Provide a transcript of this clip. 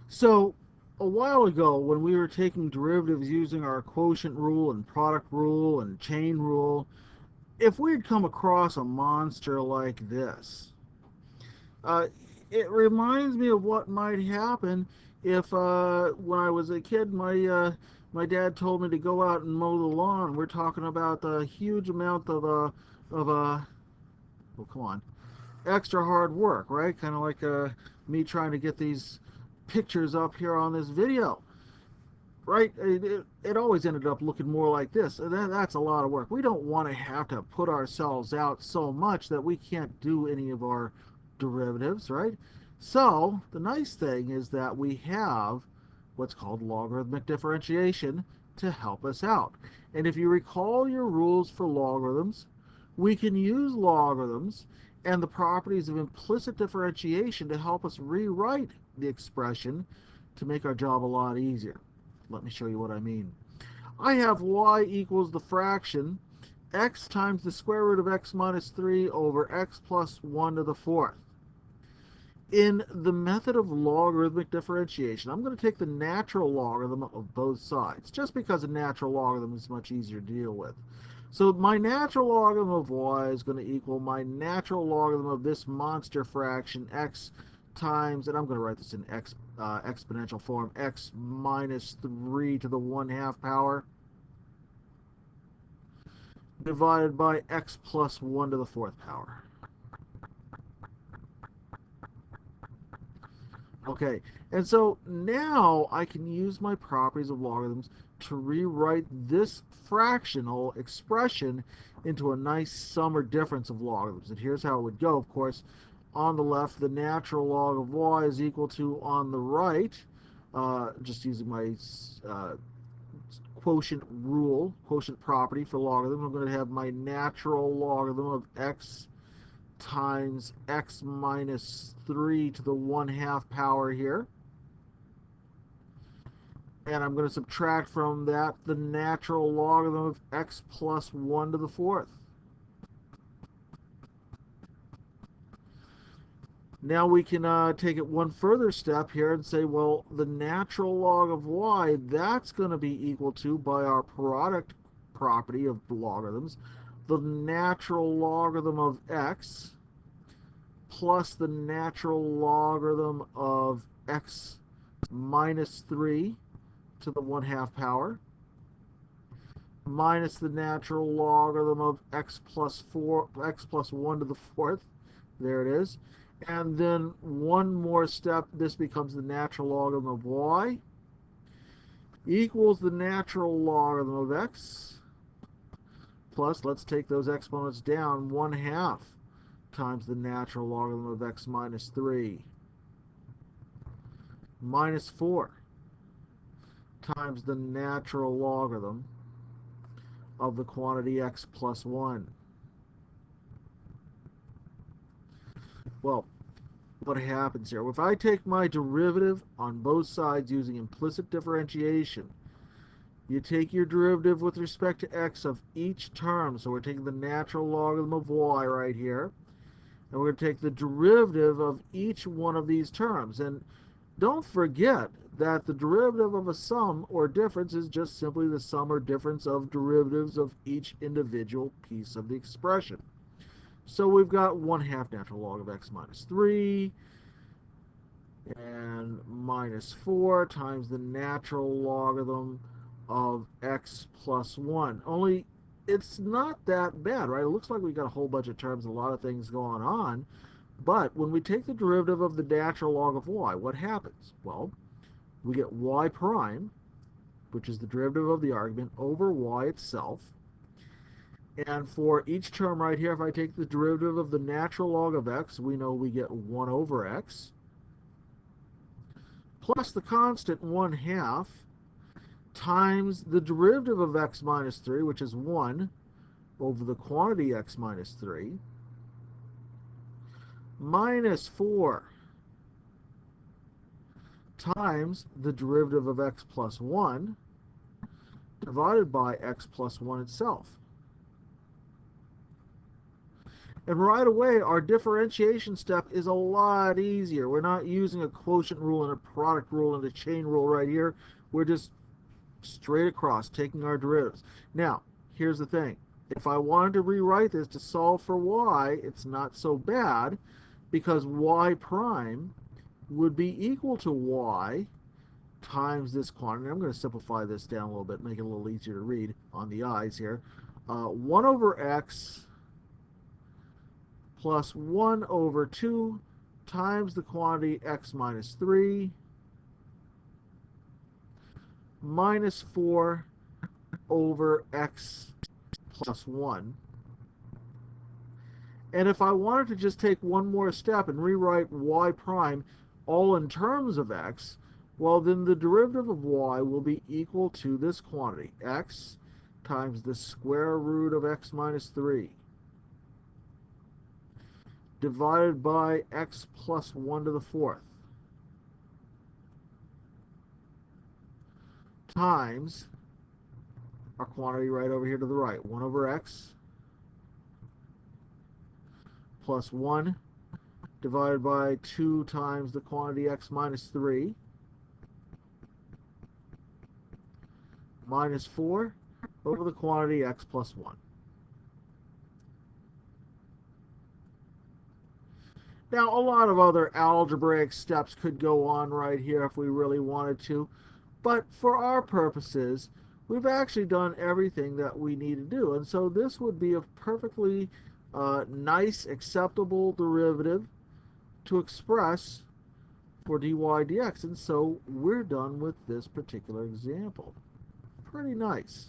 So a while ago, when we were taking derivatives using our quotient rule and product rule and chain rule, if we had come across a monster like this, uh, it reminds me of what might happen if, when I was a kid, my dad told me to go out and mow the lawn. We're talking about a huge amount of oh, come on, extra hard work, right? Kind of like me trying to get these pictures up here on this video, right? It always ended up looking more like this. And that's a lot of work. We don't want to have to put ourselves out so much that we can't do any of our derivatives, right? So the nice thing is that we have what's called logarithmic differentiation to help us out. And if you recall your rules for logarithms, we can use logarithms and the properties of implicit differentiation to help us rewrite the expression to make our job a lot easier. Let me show you what I mean. I have y equals the fraction x times the square root of x minus 3 over x plus 1 to the fourth. In the method of logarithmic differentiation, I'm going to take the natural logarithm of both sides, just because a natural logarithm is much easier to deal with. So my natural logarithm of y is going to equal my natural logarithm of this monster fraction x times, and I'm going to write this in exponential form, x minus 3 to the 1/2 power divided by x plus 1 to the fourth power. Okay, and so now I can use my properties of logarithms to rewrite this fractional expression into a nice sum or difference of logarithms. And here's how it would go. Of course, on the left, the natural log of y is equal to, on the right, just using my quotient rule, quotient property for logarithm, I'm going to have my natural logarithm of x times x minus 3 to the 1/2 power here. And I'm going to subtract from that the natural logarithm of x plus 1 to the fourth. Now we can take it one further step here and say, well, the natural log of y, that's going to be equal to, by our product property of logarithms, the natural logarithm of x plus the natural logarithm of x minus 3 to the 1/2 power minus the natural logarithm of x plus 1 to the fourth. There it is. And then one more step, this becomes the natural logarithm of y equals the natural logarithm of x plus, let's take those exponents down, 1/2 times the natural logarithm of x minus 3 minus 4 times the natural logarithm of the quantity x plus 1. Well, what happens here? If I take my derivative on both sides using implicit differentiation, you take your derivative with respect to x of each term. So we're taking the natural logarithm of y right here, and we're going to take the derivative of each one of these terms. And don't forget that the derivative of a sum or difference is just simply the sum or difference of derivatives of each individual piece of the expression. So we've got 1/2 natural log of x minus 3 and minus 4 times the natural logarithm of x plus 1. Only it's not that bad, right? It looks like we got a whole bunch of terms, a lot of things going on. But when we take the derivative of the natural log of y, what happens? Well, we get y prime, which is the derivative of the argument, over y itself. And for each term right here, if I take the derivative of the natural log of x, we know we get 1 over x, plus the constant 1/2 times the derivative of x minus 3, which is 1 over the quantity x minus 3, minus 4 times the derivative of x plus 1 divided by x plus 1 itself. And right away, our differentiation step is a lot easier. We're not using a quotient rule and a product rule and a chain rule right here. We're just straight across taking our derivatives. Now, here's the thing. If I wanted to rewrite this to solve for y, it's not so bad because y prime would be equal to y times this quantity. I'm going to simplify this down a little bit, make it a little easier to read on the eyes here. 1 over x plus 1 over 2 times the quantity x minus 3 minus 4 over x plus 1. And if I wanted to just take one more step and rewrite y prime all in terms of x, well, then the derivative of y will be equal to this quantity, x times the square root of x minus 3 divided by x plus 1 to the 4th times our quantity right over here to the right, 1 over x plus 1 divided by 2 times the quantity x minus 3 minus 4 over the quantity x plus 1. Now, a lot of other algebraic steps could go on right here if we really wanted to, but for our purposes, we've actually done everything that we need to do. And so this would be a perfectly nice, acceptable derivative to express for dy dx. And so we're done with this particular example. Pretty nice.